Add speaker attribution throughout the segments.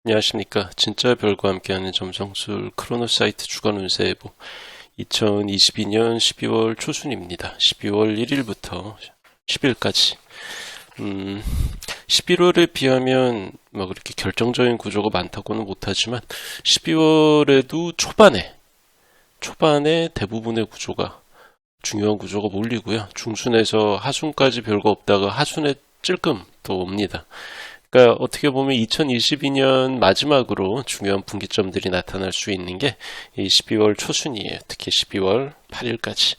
Speaker 1: 안녕하십니까. 진짜 별과 함께하는 점성술 크로노사이트 주간 운세 예보 2022년 12월 초순입니다. 12월 1일부터 10일까지 11월에 비하면 뭐 그렇게 결정적인 구조가 많다고는 못하지만 12월에도 초반에 대부분의 구조가 중요한 구조가 몰리고요. 중순에서 하순까지 별거 없다가 하순에 찔끔 또 옵니다. 그러니까 어떻게 보면 2022년 마지막으로 중요한 분기점들이 나타날 수 있는 게 이 12월 초순이에요. 특히 12월 8일까지.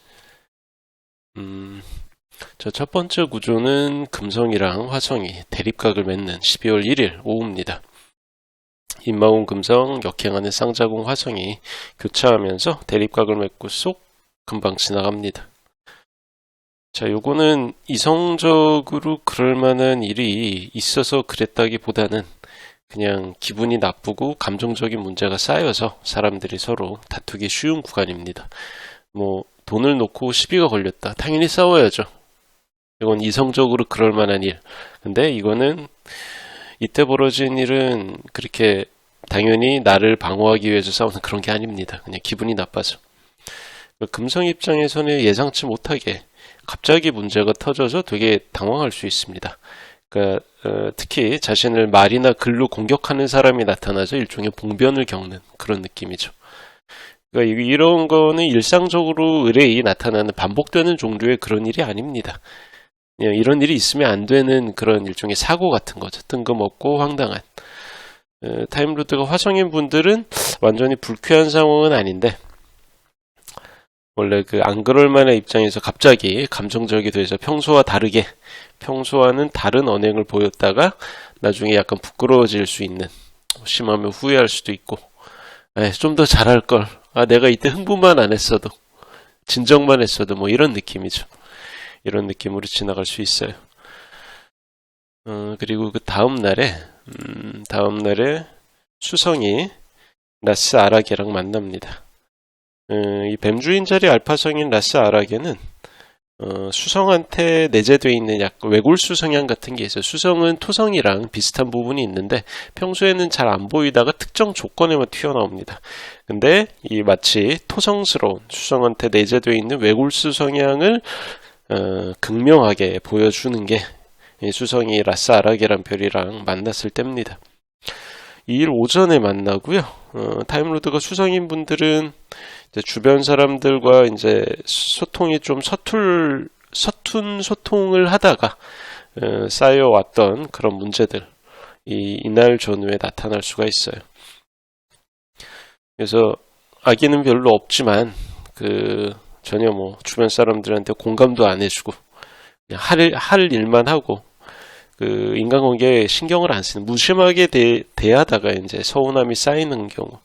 Speaker 1: 자, 첫 번째 구조는 금성이랑 화성이 대립각을 맺는 12월 1일 오후입니다. 인마운 금성, 역행하는 쌍자궁 화성이 교차하면서 대립각을 맺고 쏙 금방 지나갑니다. 자, 요거는 이성적으로 그럴 만한 일이 있어서 그랬다기보다는 그냥 기분이 나쁘고 감정적인 문제가 쌓여서 사람들이 서로 다투기 쉬운 구간입니다. 뭐 돈을 놓고 시비가 걸렸다. 당연히 싸워야죠. 이건 이성적으로 그럴 만한 일. 근데 이거는 이때 벌어진 일은 그렇게 당연히 나를 방어하기 위해서 싸우는 그런 게 아닙니다. 그냥 기분이 나빠서. 금성 입장에서는 예상치 못하게 갑자기 문제가 터져서 되게 당황할 수 있습니다. 그러니까 특히 자신을 말이나 글로 공격하는 사람이 나타나서 일종의 봉변을 겪는 그런 느낌이죠. 그러니까 이런 거는 일상적으로 의뢰이 나타나는 반복되는 종류의 그런 일이 아닙니다. 그냥 이런 일이 있으면 안 되는 그런 일종의 사고 같은 거죠. 뜬금없고 황당한. 타임로드가 화성인 분들은 완전히 불쾌한 상황은 아닌데 원래 그 안 그럴 만한 입장에서 갑자기 감정적이 돼서 평소와는 다른 언행을 보였다가 나중에 약간 부끄러워질 수 있는, 심하면 후회할 수도 있고, 좀 더 잘할 걸. 내가 이때 흥분만 안 했어도, 진정만 했어도 뭐 이런 느낌이죠. 이런 느낌으로 지나갈 수 있어요. 그리고 그 다음 날에 수성이 라스 아라게랑 만납니다. 이 뱀주인 자리 알파성인 라스 아라게는 수성한테 내재되어 있는 약간 외골수 성향 같은 게 있어요. 수성은 토성이랑 비슷한 부분이 있는데 평소에는 잘 안 보이다가 특정 조건에만 튀어나옵니다. 근데 이 마치 토성스러운 수성한테 내재되어 있는 외골수 성향을 극명하게 보여주는 게 이 수성이 라스 아라게란 별이랑 만났을 때입니다. 2일 오전에 만나고요. 타임로드가 수성인 분들은 이제 주변 사람들과 이제 소통이 좀 서툰 소통을 하다가 쌓여왔던 그런 문제들 이날 전후에 나타날 수가 있어요. 그래서 악의는 별로 없지만 전혀 뭐 주변 사람들한테 공감도 안 해주고 그냥 할 일만 하고 인간관계에 신경을 안 쓰는 무심하게 대하다가 이제 서운함이 쌓이는 경우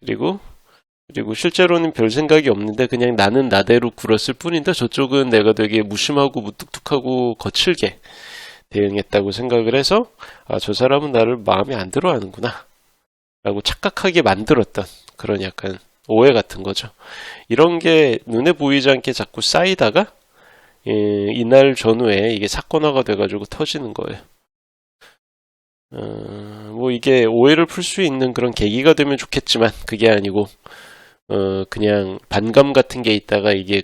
Speaker 1: 그리고 실제로는 별 생각이 없는데 그냥 나는 나대로 굴었을 뿐인데 저쪽은 내가 되게 무심하고 무뚝뚝하고 거칠게 대응했다고 생각을 해서 저 사람은 나를 마음에 안 들어 하는구나 라고 착각하게 만들었던 그런 약간 오해 같은 거죠. 이런 게 눈에 보이지 않게 자꾸 쌓이다가 이날 전후에 이게 사건화가 돼가지고 터지는 거예요. 뭐 이게 오해를 풀 수 있는 그런 계기가 되면 좋겠지만 그게 아니고 그냥 반감 같은 게 있다가 이게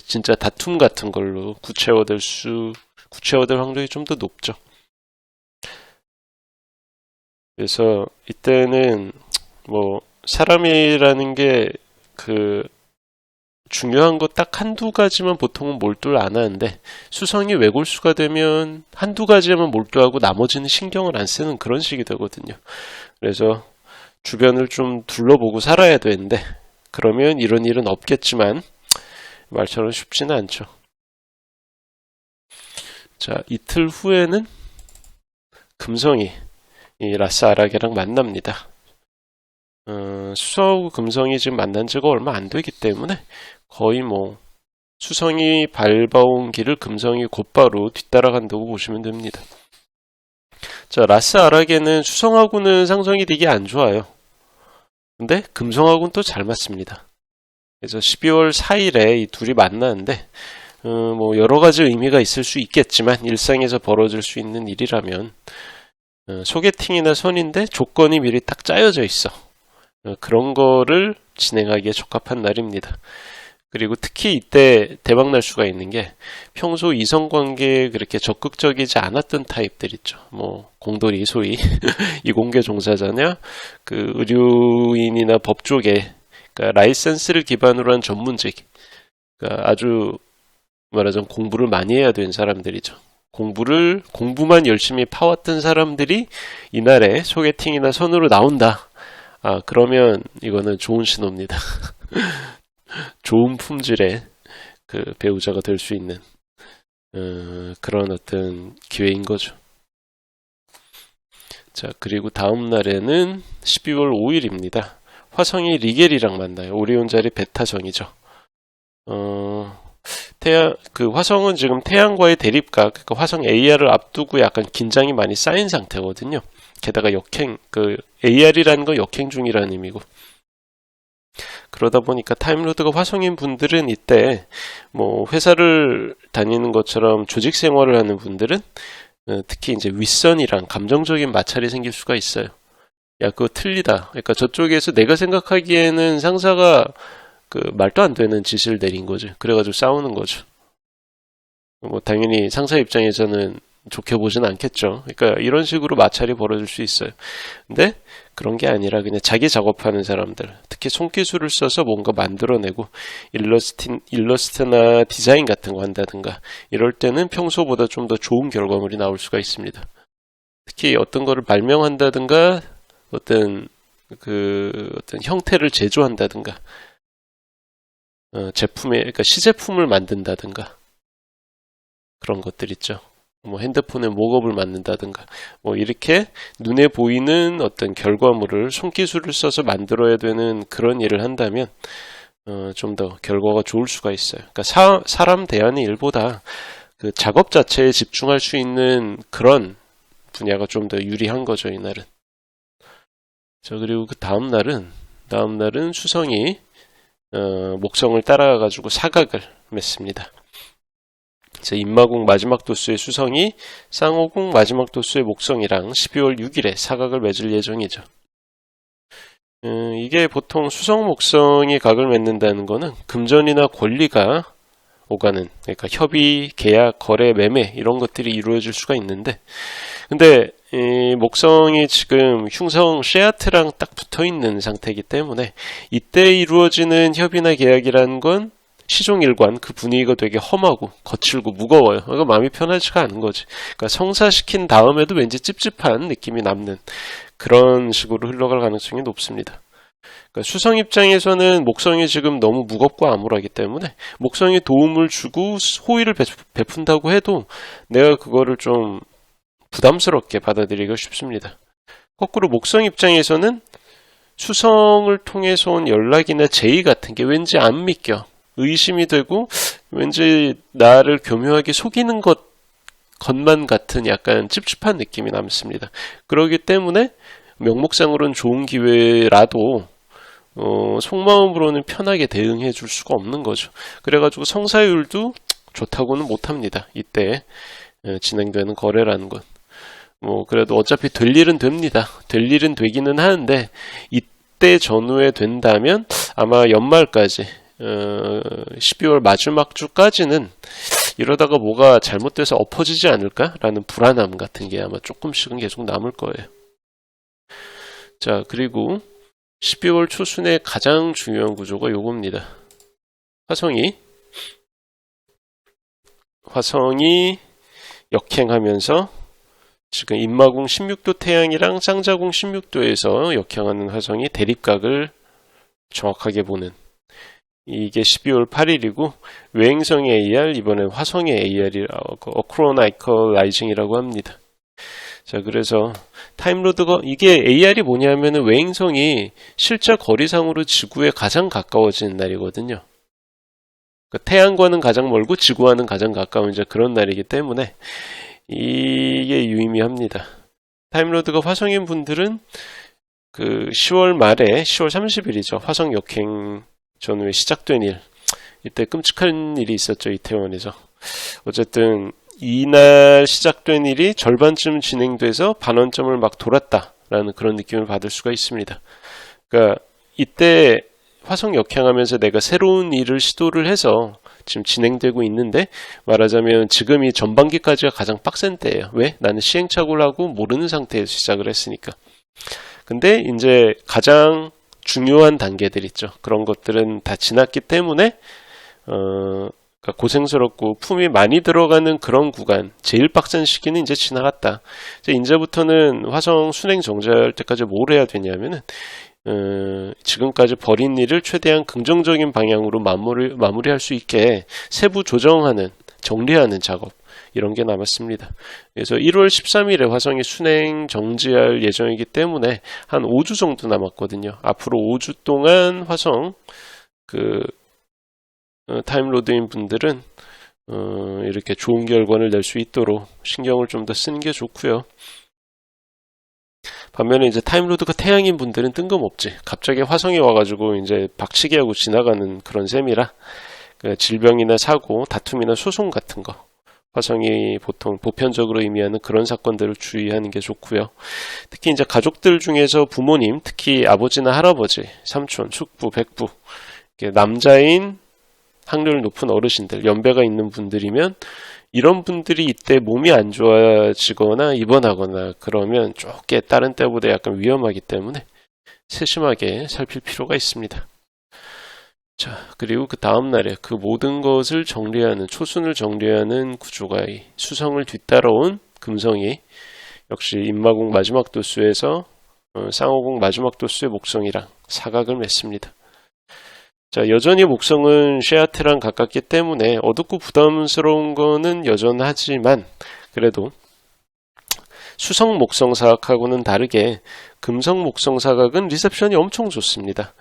Speaker 1: 진짜 다툼 같은 걸로 구체화될 확률이 좀 더 높죠. 그래서 이때는 뭐 사람이라는 게 중요한 거 딱 한두 가지만 보통은 몰두를 안 하는데 수성이 외골수가 되면 한두 가지만 몰두하고 나머지는 신경을 안 쓰는 그런 식이 되거든요. 그래서 주변을 좀 둘러보고 살아야 되는데 그러면 이런 일은 없겠지만 말처럼 쉽지는 않죠. 자, 이틀 후에는 금성이 이 라스 아라게랑 만납니다. 수성하고 금성이 지금 만난 지가 얼마 안 되기 때문에 거의 뭐 수성이 밟아온 길을 금성이 곧바로 뒤따라간다고 보시면 됩니다. 자, 라스 아라게는 수성하고는 상성이 되게 안 좋아요. 근데 금성하고는 또 잘 맞습니다. 그래서 12월 4일에 이 둘이 만나는데 뭐 여러 가지 의미가 있을 수 있겠지만 일상에서 벌어질 수 있는 일이라면 소개팅이나 선인데 조건이 미리 딱 짜여져 있어. 그런 거를 진행하기에 적합한 날입니다. 그리고 특히 이때 대박날 수가 있는 게 평소 이성관계에 그렇게 적극적이지 않았던 타입들 있죠. 뭐 공돌이 소위 이공계 종사자냐, 그 의료인이나 법 쪽에 그러니까 라이센스를 기반으로 한 전문직, 그러니까 아주 말하자면 공부를 많이 해야 되는 사람들이죠. 공부만 열심히 파왔던 사람들이 이날에 소개팅이나 선으로 나온다. 그러면 이거는 좋은 신호입니다. 좋은 품질의 그 배우자가 될 수 있는 그런 어떤 기회인 거죠. 자, 그리고 다음 날에는 12월 5일입니다. 화성이 리겔이랑 만나요. 오리온 자리 베타성이죠. 그 화성은 지금 태양과의 대립각, 그러니까 화성 AR을 앞두고 약간 긴장이 많이 쌓인 상태거든요. 게다가 AR이라는 건 역행 중이라는 의미고. 그러다 보니까 타임로드가 화성인 분들은 이때 뭐 회사를 다니는 것처럼 조직 생활을 하는 분들은 특히 이제 윗선이랑 감정적인 마찰이 생길 수가 있어요. 야, 그거 틀리다. 그러니까 저쪽에서 내가 생각하기에는 상사가 그 말도 안 되는 지시를 내린 거죠. 그래가지고 싸우는 거죠. 뭐 당연히 상사 입장에서는 좋게 보진 않겠죠. 그러니까 이런 식으로 마찰이 벌어질 수 있어요. 근데 그런 게 아니라 그냥 자기 작업하는 사람들, 특히 손기술을 써서 뭔가 만들어내고 일러스트나 디자인 같은 거 한다든가 이럴 때는 평소보다 좀 더 좋은 결과물이 나올 수가 있습니다. 특히 어떤 거를 발명한다든가 어떤 형태를 제조한다든가 그러니까 시제품을 만든다든가 그런 것들 있죠. 뭐 핸드폰에 목업을 만든다든가 뭐 이렇게 눈에 보이는 어떤 결과물을 손기술을 써서 만들어야 되는 그런 일을 한다면 좀 더 결과가 좋을 수가 있어요. 그러니까 사람 대하는 일보다 그 작업 자체에 집중할 수 있는 그런 분야가 좀 더 유리한 거죠, 이날은. 자, 그리고 그 다음 날은 수성이 목성을 따라가가지고 사각을 맺습니다. 임마궁 마지막 도수의 수성이 쌍호궁 마지막 도수의 목성이랑 12월 6일에 사각을 맺을 예정이죠. 이게 보통 수성 목성이 각을 맺는다는 거는 금전이나 권리가 오가는, 그러니까 협의, 계약, 거래, 매매 이런 것들이 이루어질 수가 있는데, 근데 이 목성이 지금 흉성 쉐아트랑 딱 붙어있는 상태이기 때문에 이때 이루어지는 협의나 계약이라는 건 시종일관 그 분위기가 되게 험하고 거칠고 무거워요. 그러니까 마음이 편하지가 않은 거지. 그러니까 성사시킨 다음에도 왠지 찝찝한 느낌이 남는 그런 식으로 흘러갈 가능성이 높습니다. 그러니까 수성 입장에서는 목성이 지금 너무 무겁고 암울하기 때문에 목성이 도움을 주고 호의를 베푼다고 해도 내가 그거를 좀 부담스럽게 받아들이기가 쉽습니다. 거꾸로 목성 입장에서는 수성을 통해서 온 연락이나 제의 같은 게 왠지 안 믿겨. 의심이 되고 왠지 나를 교묘하게 속이는 것만 같은 약간 찝찝한 느낌이 남습니다. 그렇기 때문에 명목상으로는 좋은 기회라도 속마음으로는 편하게 대응해 줄 수가 없는 거죠. 그래가지고 성사율도 좋다고는 못합니다. 이때 진행되는 거래라는 건. 그래도 어차피 될 일은 됩니다. 될 일은 되기는 하는데 이때 전후에 된다면 아마 연말까지 12월 마지막 주까지는 이러다가 뭐가 잘못돼서 엎어지지 않을까라는 불안함 같은 게 아마 조금씩은 계속 남을 거예요. 자, 그리고 12월 초순의 가장 중요한 구조가 요겁니다. 화성이 역행하면서 지금 임마궁 16도 태양이랑 쌍자궁 16도에서 역행하는 화성이 대립각을 정확하게 보는, 이게 12월 8일이고 외행성의 AR, 이번엔 화성의 AR이 어크로나이컬 라이징이라고 합니다. 자, 그래서 타임로드가 이게 AR이 뭐냐면은 외행성이 실제 거리상으로 지구에 가장 가까워지는 날이거든요. 그러니까 태양과는 가장 멀고 지구와는 가장 가까운 이제 그런 날이기 때문에 이게 유의미합니다. 타임로드가 화성인 분들은 그 10월 말에 10월 30일이죠. 화성 역행 전후에 시작된 일. 이때 끔찍한 일이 있었죠. 이태원에서. 어쨌든 이날 시작된 일이 절반쯤 진행돼서 반환점을 막 돌았다라는 그런 느낌을 받을 수가 있습니다. 그러니까 이때 화성 역행하면서 내가 새로운 일을 시도를 해서 지금 진행되고 있는데, 말하자면 지금이 전반기까지가 가장 빡센 때예요. 왜? 나는 시행착오를 하고 모르는 상태에서 시작을 했으니까. 근데 이제 가장 중요한 단계들 있죠. 그런 것들은 다 지났기 때문에 그러니까 고생스럽고 품이 많이 들어가는 그런 구간, 제일 빡센 시기는 이제 지나갔다. 이제부터는 화성 순행 정지할 때까지 뭘 해야 되냐면은 지금까지 벌인 일을 최대한 긍정적인 방향으로 마무리할 수 있게 세부 조정하는, 정리하는 작업, 이런 게 남았습니다. 그래서 1월 13일에 화성이 순행 정지할 예정이기 때문에 한 5주 정도 남았거든요. 앞으로 5주 동안 화성 타임로드인 분들은 이렇게 좋은 결과를 낼 수 있도록 신경을 좀 더 쓰는 게 좋고요. 반면에 이제 타임로드가 태양인 분들은 뜬금없지. 갑자기 화성이 와가지고 이제 박치기 하고 지나가는 그런 셈이라 질병이나 사고, 다툼이나 소송 같은 거, 화성이 보통 보편적으로 의미하는 그런 사건들을 주의하는 게 좋고요. 특히 이제 가족들 중에서 부모님, 특히 아버지나 할아버지, 삼촌, 숙부, 백부, 남자인 확률 높은 어르신들, 연배가 있는 분들이면 이런 분들이 이때 몸이 안 좋아지거나 입원하거나 그러면 조금 다른 때보다 약간 위험하기 때문에 세심하게 살필 필요가 있습니다. 자, 그리고 그 다음날에 그 모든 것을 정리하는, 초순을 정리하는 구조가 이 수성을 뒤따라온 금성이 역시 인마공 마지막 도수에서 쌍호공 마지막 도수의 목성이랑 사각을 맺습니다. 자, 여전히 목성은 쉐아트랑 가깝기 때문에 어둡고 부담스러운 거는 여전하지만, 그래도 수성 목성 사각하고는 다르게 금성 목성 사각은 리셉션이 엄청 좋습니다.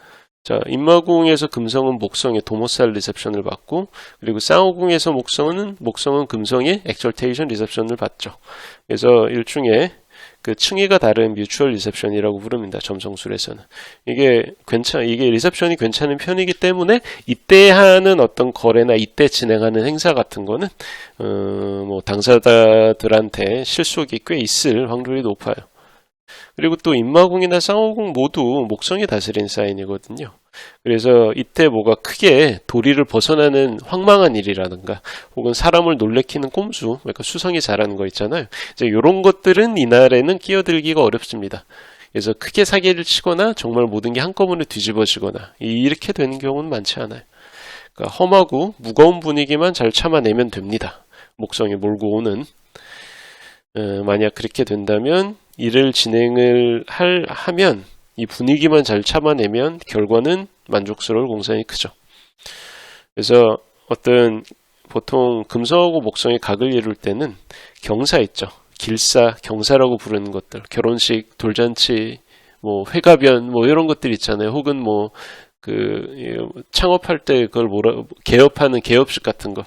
Speaker 1: 자, 인마공에서 금성은 목성의 도모살 리셉션을 받고, 그리고 쌍호공에서 목성은 금성의 엑설테이션 리셉션을 받죠. 그래서 일종의 그 층위가 다른 뮤추얼 리셉션이라고 부릅니다. 점성술에서는. 이게 리셉션이 괜찮은 편이기 때문에 이때 하는 어떤 거래나 이때 진행하는 행사 같은 거는 뭐 당사자들한테 실속이 꽤 있을 확률이 높아요. 그리고 또 인마공이나 쌍호공 모두 목성이 다스린 사인이거든요. 그래서 이때 뭐가 크게 도리를 벗어나는 황망한 일이라든가 혹은 사람을 놀래키는 꼼수, 그러니까 수성이 잘하는 거 있잖아요. 이제 이런 것들은 이날에는 끼어들기가 어렵습니다. 그래서 크게 사기를 치거나 정말 모든 게 한꺼번에 뒤집어지거나 이렇게 되는 경우는 많지 않아요. 그러니까 험하고 무거운 분위기만 잘 참아내면 됩니다. 목성이 몰고 오는. 만약 그렇게 된다면 일을 진행을 하면 이 분위기만 잘 참아내면 결과는 만족스러울 공산이 크죠. 그래서 보통 금성하고 목성의 각을 이룰 때는 경사 있죠. 길사, 경사라고 부르는 것들, 결혼식, 돌잔치, 뭐 회가변, 뭐 이런 것들 있잖아요. 혹은 뭐 창업할 때 그걸 개업하는 개업식 같은 거.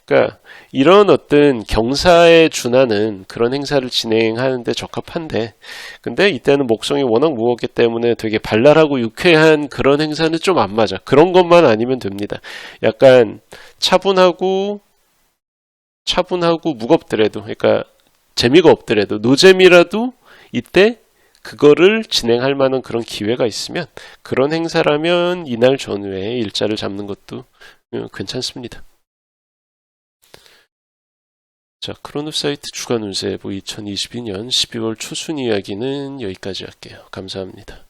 Speaker 1: 그러니까 이런 어떤 경사에 준하는 그런 행사를 진행하는데 적합한데, 근데 이때는 목성이 워낙 무겁기 때문에 되게 발랄하고 유쾌한 그런 행사는 좀 안 맞아. 그런 것만 아니면 됩니다. 약간 차분하고 무겁더라도, 그러니까 재미가 없더라도, 노잼이라도 이때 그거를 진행할 만한 그런 기회가 있으면, 그런 행사라면 이날 전후에 일자를 잡는 것도 괜찮습니다. 자, 크로노사이트 주간 운세 2022년 12월 초순 이야기는 여기까지 할게요. 감사합니다.